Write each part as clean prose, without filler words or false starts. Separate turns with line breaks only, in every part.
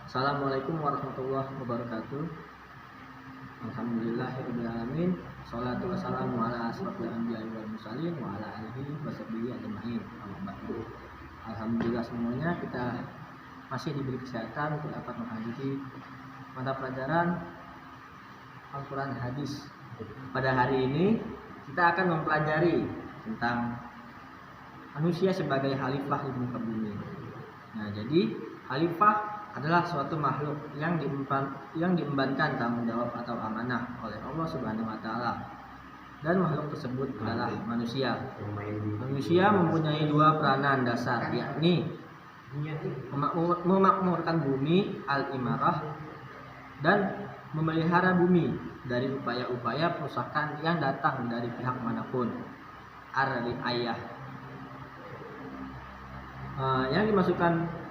Assalamualaikum warahmatullahi wabarakatuh. Alhamdulillahirabbil alamin. Shalatu wassalamu ala asrofil anbiya'i wal mursalin wa ala alihi washabbihi ajmain. Alhamdulillah semuanya kita masih diberi kesehatan untuk dapat menghadiri mata pelajaran Al-Quran Hadis. Pada hari ini kita akan mempelajari tentang manusia sebagai khalifah di muka bumi. Nah, jadi khalifah adalah suatu makhluk yang diembankan tanggung jawab atau amanah oleh Allah Subhanahu wa taala. Dan makhluk tersebut adalah manusia. Manusia mempunyai dua peranan dasar, yakni memakmurkan bumi al-imarah dan memelihara bumi dari upaya-upaya perusakan yang datang dari pihak manapun. Ar-ri'ayah.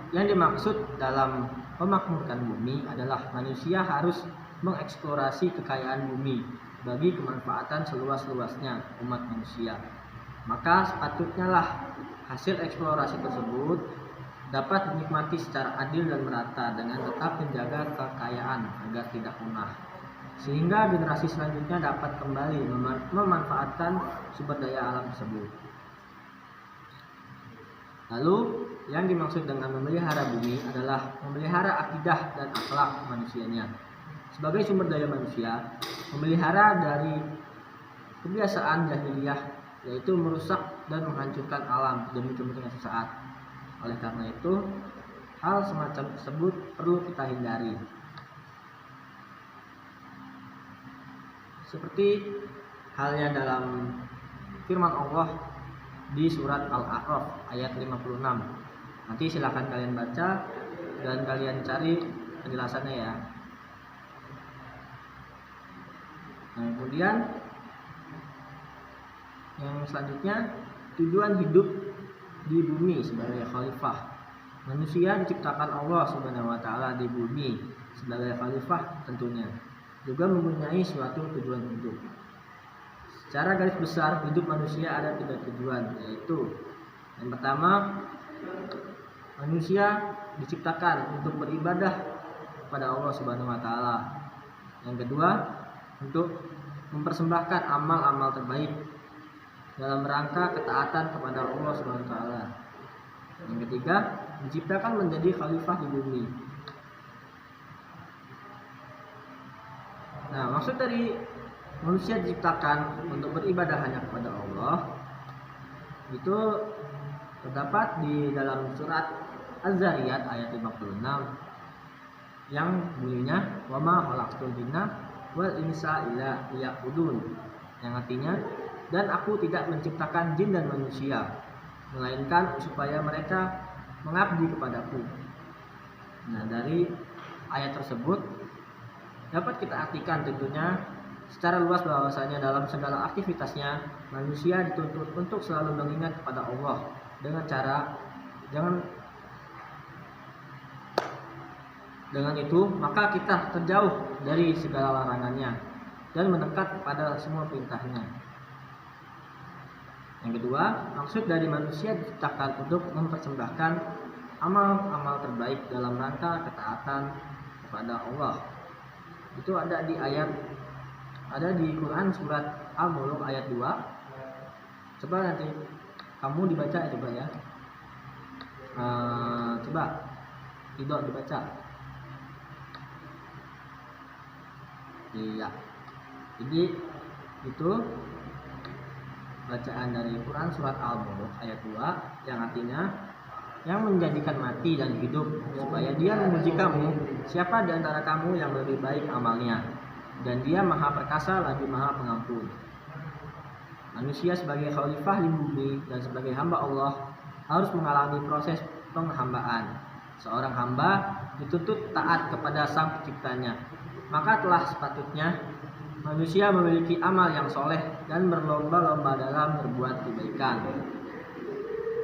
Yang dimaksud dalam memakmurkan bumi adalah manusia harus mengeksplorasi kekayaan bumi bagi kemanfaatan seluas-luasnya umat manusia. Maka sepatutnya lah hasil eksplorasi tersebut dapat dinikmati secara adil dan merata dengan tetap menjaga kekayaan agar tidak punah, sehingga generasi selanjutnya dapat kembali memanfaatkan sumber daya alam tersebut. Lalu yang dimaksud dengan memelihara bumi adalah memelihara akidah dan akhlak manusianya. Sebagai sumber daya manusia, memelihara dari kebiasaan jahiliyah, yaitu merusak dan menghancurkan alam demi kepentingan sesaat. Oleh karena itu, hal semacam tersebut perlu kita hindari. Seperti halnya dalam firman Allah di surat Al-A'raf ayat 56. Nanti silakan kalian baca dan kalian cari penjelasannya ya. Nah, kemudian yang selanjutnya, tujuan hidup di bumi sebagai khalifah. Manusia diciptakan Allah Subhanahu wa taala di bumi sebagai khalifah tentunya juga mempunyai suatu tujuan hidup. Secara garis besar, hidup manusia ada 3 tujuan, yaitu yang pertama, manusia diciptakan untuk beribadah kepada Allah Subhanahu wa taala. Yang kedua, untuk mempersembahkan amal-amal terbaik dalam rangka ketaatan kepada Allah Subhanahu wa taala. Yang ketiga, diciptakan menjadi khalifah di bumi. Nah, maksud dari manusia diciptakan untuk beribadah hanya kepada Allah itu terdapat di dalam surat Az-Zariyat ayat 56 yang bunyinya wa ma khalaqtul jinna wal insa illa liya'budun, yang artinya dan aku tidak menciptakan jin dan manusia melainkan supaya mereka mengabdi kepadaku. Nah, dari ayat tersebut dapat kita artikan tentunya secara luas bahwasanya dalam segala aktivitasnya manusia dituntut untuk selalu mengingat kepada Allah dengan cara dengan itu maka kita terjauh dari segala larangannya dan mendekat kepada semua perintahnya. Yang kedua, maksud dari manusia diciptakan untuk mempersembahkan amal-amal terbaik dalam rangka ketaatan kepada Allah. Itu ada di Quran surat Al-Mulk ayat 2. Coba nanti kamu dibaca ya, coba ya. Coba tidak dibaca. Iya. Jadi itu bacaan dari Quran surat Al-Mulk ayat 2 yang artinya yang menjadikan mati dan hidup supaya dia menguji kamu siapa di antara kamu yang lebih baik amalnya, dan dia maha perkasa lagi maha pengampun. Manusia sebagai khalifah di bumi dan sebagai hamba Allah harus mengalami proses penghambaan. Seorang hamba dituntut taat kepada sang penciptanya. Maka telah sepatutnya manusia memiliki amal yang soleh dan berlomba-lomba dalam berbuat kebaikan.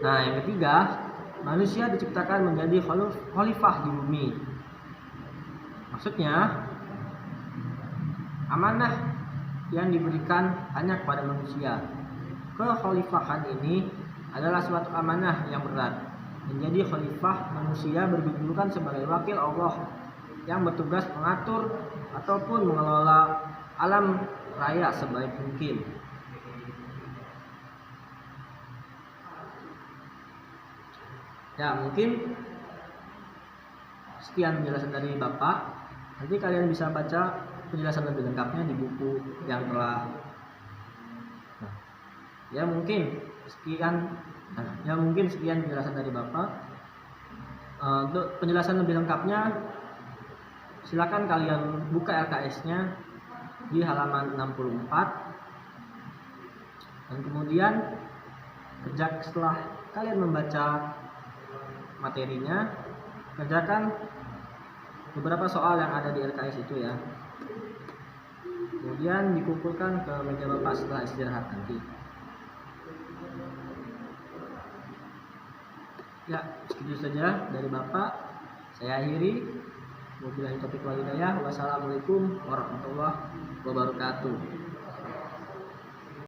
Nah, yang ketiga, manusia diciptakan menjadi khalifah di bumi. Maksudnya, amanah yang diberikan hanya kepada manusia. Kekhalifahan ini adalah suatu amanah yang berat. Menjadi khalifah manusia berkedudukan sebagai wakil Allah yang bertugas mengatur ataupun mengelola alam raya sebaik mungkin. Ya, mungkin sekian penjelasan dari Bapak. Nanti kalian bisa baca penjelasan lebih lengkapnya di buku yang telah. Ya mungkin sekian penjelasan dari Bapak. Untuk penjelasan lebih lengkapnya silakan kalian buka LKS-nya di halaman 64. Dan kemudian setelah kalian membaca materinya, kerjakan beberapa soal yang ada di LKS itu ya. Kemudian dikumpulkan ke meja Bapak setelah istirahat nanti. Ya, segitu saja dari Bapak. Saya akhiri. Wabillahi taufiq wal hidayah. Wassalamualaikum warahmatullahi wabarakatuh.